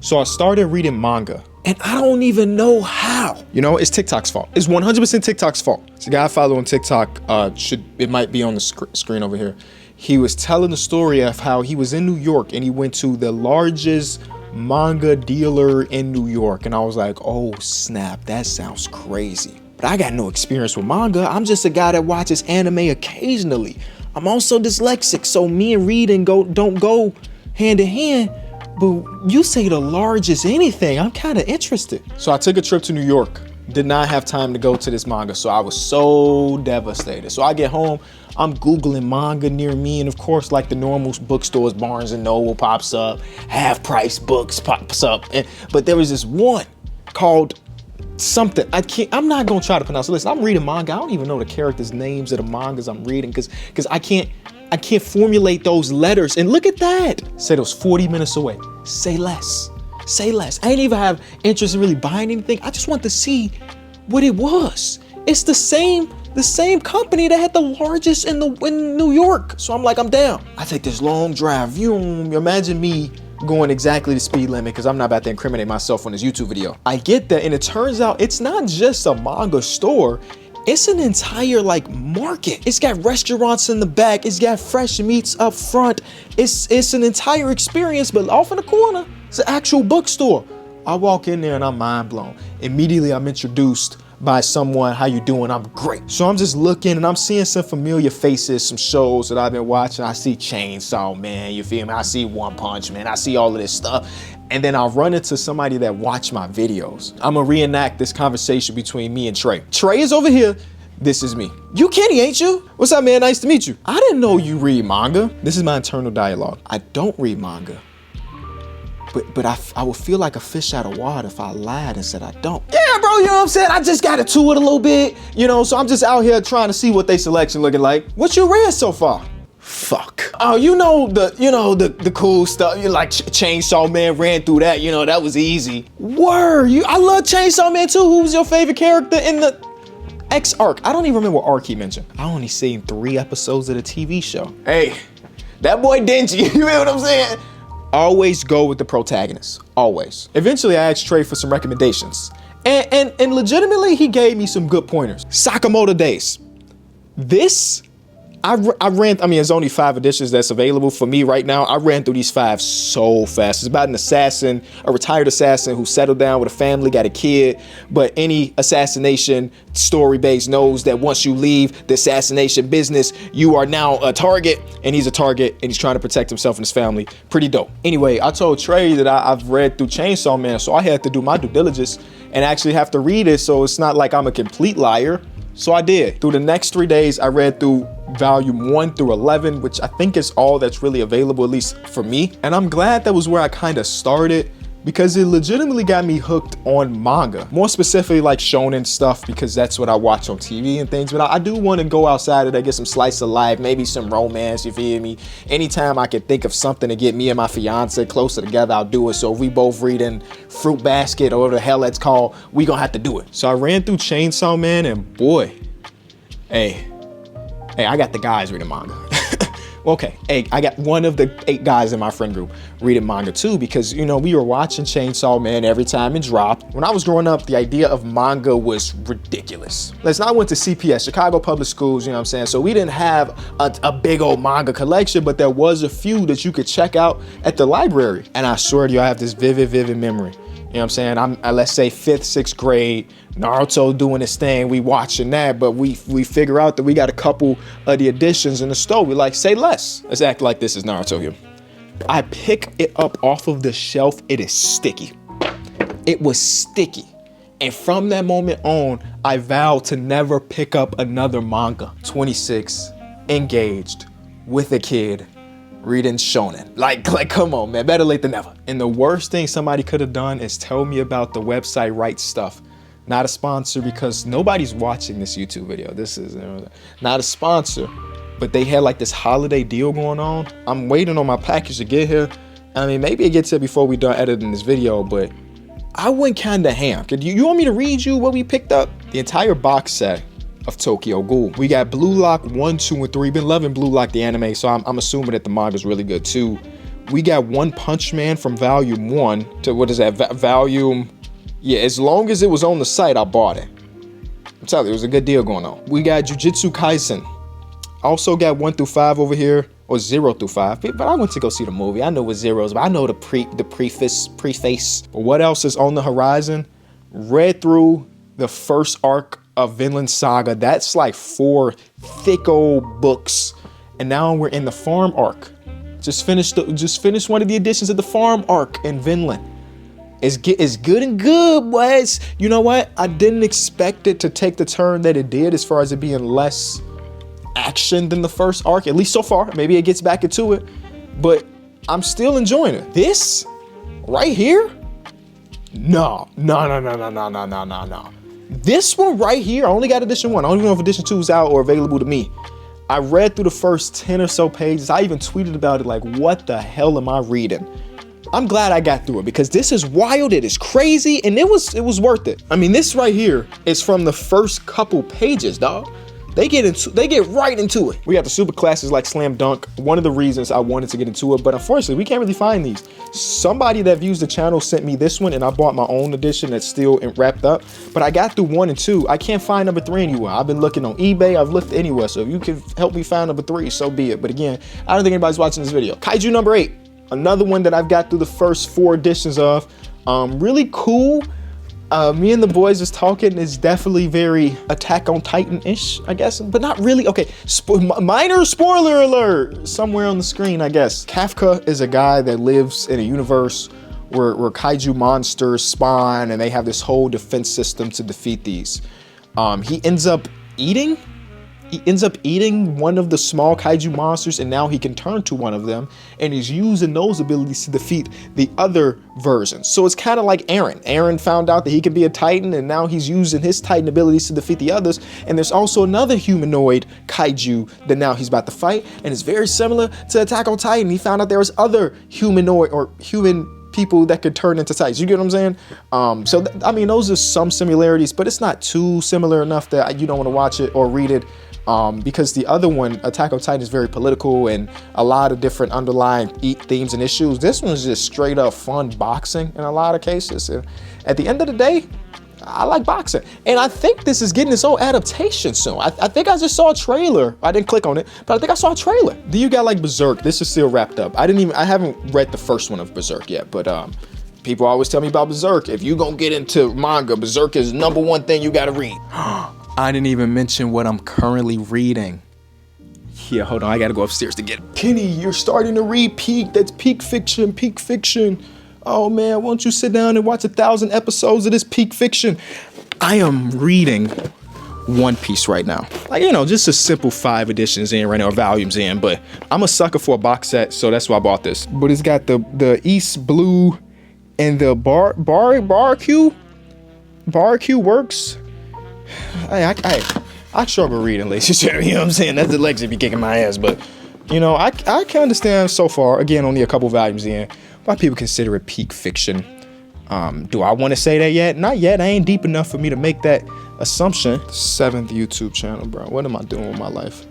So I started reading manga, and I don't even know how. You know, it's TikTok's fault. It's 100% TikTok's fault. It's a guy I follow on TikTok. It might be on the screen over here. He was telling the story of how he was in New York and he went to the largest manga dealer in New York. And I was like, oh snap, that sounds crazy. But I got no experience with manga. I'm just a guy that watches anime occasionally. I'm also dyslexic, so me and reading don't go hand in hand. But you say the largest anything, I'm kind of interested. So I took a trip to New York. Did not have time to go to this manga, so I was so devastated. So I get home, I'm Googling manga near me, and of course, like the normal bookstores, Barnes and Noble pops up, Half Price Books pops up, but there was this one called something. I'm not gonna try to pronounce it. Listen, I'm reading manga. I don't even know the characters' names of the mangas I'm reading because I can't formulate those letters. And look at that. Say those 40 minutes away. Say less. Say less. I ain't even have interest in really buying anything. I just want to see what it was. It's the same company that had the largest in New York. So I'm like, I'm down. I take this long drive. You imagine me going exactly the speed limit because I'm not about to incriminate myself on this YouTube video. I get that, and it turns out it's not just a manga store. It's an entire market. It's got restaurants in the back. It's got fresh meats up front. It's an entire experience, but off in the corner, it's an actual bookstore. I walk in there and I'm mind blown. Immediately I'm introduced by someone, how you doing? I'm great. So I'm just looking and I'm seeing some familiar faces, some shows that I've been watching. I see Chainsaw Man, you feel me? I see One Punch Man, I see all of this stuff. And then I'll run into somebody that watch my videos. I'm gonna reenact this conversation between me and Trey. Trey is over here, this is me. You Kenny, ain't you? What's up, man? Nice to meet you. I didn't know you read manga. This is my internal dialogue. I don't read manga. But I would feel like a fish out of water if I lied and said I don't. Yeah, bro, you know what I'm saying? I just got into it a little bit, you know, so I'm just out here trying to see what they selection looking like. What you read so far? Fuck. Oh, you know the cool stuff. You like Chainsaw Man, ran through that, you know, that was easy. Word, I love Chainsaw Man too. Who was your favorite character in the X arc? I don't even remember what arc he mentioned. I only seen 3 episodes of the TV show. Hey, that boy dingy, you know what I'm saying? Always go with the protagonist, always. Eventually I asked Trey for some recommendations and legitimately he gave me some good pointers. Sakamoto Days. This, I mean, there's only 5 editions that's available for me right now. I ran through these 5 so fast. It's about an assassin, a retired assassin who settled down with a family, got a kid, but any assassination story base knows that once you leave the assassination business, you are now a target, and he's a target, and he's trying to protect himself and his family. Pretty dope. Anyway, I told Trey that I've read through Chainsaw Man, so I had to do my due diligence and actually have to read it so it's not like I'm a complete liar. So I did. Through the next 3 days, I read through volume 1 through 11, which I think is all that's really available, at least for me. And I'm glad that was where I kind of started because it legitimately got me hooked on manga. More specifically like shonen stuff because that's what I watch on TV and things. But I do want to go outside of that, get some slice of life, maybe some romance, you feel me? Anytime I can think of something to get me and my fiance closer together, I'll do it. So if we both reading Fruit Basket or whatever the hell that's called, we gonna have to do it. So I ran through Chainsaw Man and boy, hey, I got the guys reading manga. Okay, hey, I got one of the 8 guys in my friend group reading manga too because, you know, we were watching Chainsaw Man every time it dropped. When I was growing up, the idea of manga was ridiculous. Listen, I went to CPS, Chicago Public Schools, you know what I'm saying? So we didn't have a big old manga collection, but there was a few that you could check out at the library. And I swear to you, I have this vivid memory. You know what I'm saying? I'm let's say 5th, 6th grade, Naruto doing his thing. We watching that, but we figure out that we got a couple of the editions in the store. We like, say less. Let's act like this is Naruto here. I pick it up off of the shelf. It is sticky. It was sticky. And from that moment on, I vowed to never pick up another manga. 26, engaged, with a kid, reading shonen. Like come on, man, better late than never. And the worst thing somebody could have done is tell me about the website Right Stuff. Not a sponsor because nobody's watching this YouTube video. This is not a sponsor, but they had like this holiday deal going on. I'm waiting on my package to get here. I mean, maybe it gets here before we done editing this video, but I went kind of ham. You want me to read you what we picked up? The entire box set of Tokyo Ghoul. We got Blue Lock 1, 2, and 3. Been loving Blue Lock the anime, so I'm assuming that the manga's really good too. We got One Punch Man from volume 1 to, what is that, volume, yeah, as long as it was on the site, I bought it. I'm telling you, it was a good deal going on. We got Jujutsu Kaisen. Also got 1 through 5 over here, or 0 through 5. But I went to go see the movie. I know what zeros, but I know the preface. But what else is on the horizon? Read through the first arc of Vinland Saga. That's like 4 thick old books. And now we're in the farm arc. Just finished one of the editions of the farm arc in Vinland. It's good and good, boys. You know what? I didn't expect it to take the turn that it did as far as it being less action than the first arc, at least so far. Maybe it gets back into it, but I'm still enjoying it. This right here? No. This one right here, I only got edition 1. I don't even know if edition 2 is out or available to me. I read through the first 10 or so pages. I even tweeted about it like, what the hell am I reading? I'm glad I got through it because this is wild, it is crazy, and it was worth it. I mean, this right here is from the first couple pages, dog. They get right into it. We got the super classes like Slam Dunk. One of the reasons I wanted to get into it, but unfortunately we can't really find these. Somebody that views the channel sent me this one and I bought my own edition that's still wrapped up, but I got through 1 and 2. I can't find number 3 anywhere. I've been looking on eBay, I've looked anywhere, so if you can help me find number 3, so be it. But again, I don't think anybody's watching this video. Kaiju number 8, another one that I've got through the first 4 editions of. Really cool. Me and the boys was talking. It's definitely very Attack on Titan-ish, I guess, but not really. Okay, minor spoiler alert somewhere on the screen, I guess. Kafka is a guy that lives in a universe where kaiju monsters spawn and they have this whole defense system to defeat these. He ends up eating one of the small kaiju monsters, and now he can turn to one of them, and he's using those abilities to defeat the other versions. So it's kind of like Eren. Eren found out that he can be a Titan, and now he's using his Titan abilities to defeat the others. And there's also another humanoid kaiju that now he's about to fight, and it's very similar to Attack on Titan. He found out there was other humanoid or human people that could turn into Titans. You get what I'm saying? I mean, those are some similarities, but it's not too similar enough that you don't want to watch it or read it. Because the other one, Attack on Titan, is very political and a lot of different underlying themes and issues. This one's just straight up fun boxing in a lot of cases. And at the end of the day, I like boxing. And I think this is getting its own adaptation soon. I think I just saw a trailer. I didn't click on it, but I think I saw a trailer. Do you got like Berserk? This is still wrapped up. I haven't read the first one of Berserk yet, but people always tell me about Berserk. If you gonna get into manga, Berserk is #1 thing you gotta read. I didn't even mention what I'm currently reading. Yeah, hold on, I gotta go upstairs to get it. Kenny, you're starting to read Peak. That's peak fiction. Oh man, won't you sit down and watch 1,000 episodes of this peak fiction? I am reading One Piece right now. Like, you know, just a simple 5 editions in right now, or volumes in, but I'm a sucker for a box set, so that's why I bought this. But it's got the East Blue and the Bar Q works. I struggle reading, ladies and gentlemen, you know what I'm saying? That's the legs be kicking my ass, but you know, I can understand so far, again, only a couple volumes in, why people consider it peak fiction. Do I want to say that yet? Not yet. I ain't deep enough for me to make that assumption. 7th YouTube channel, bro. What am I doing with my life?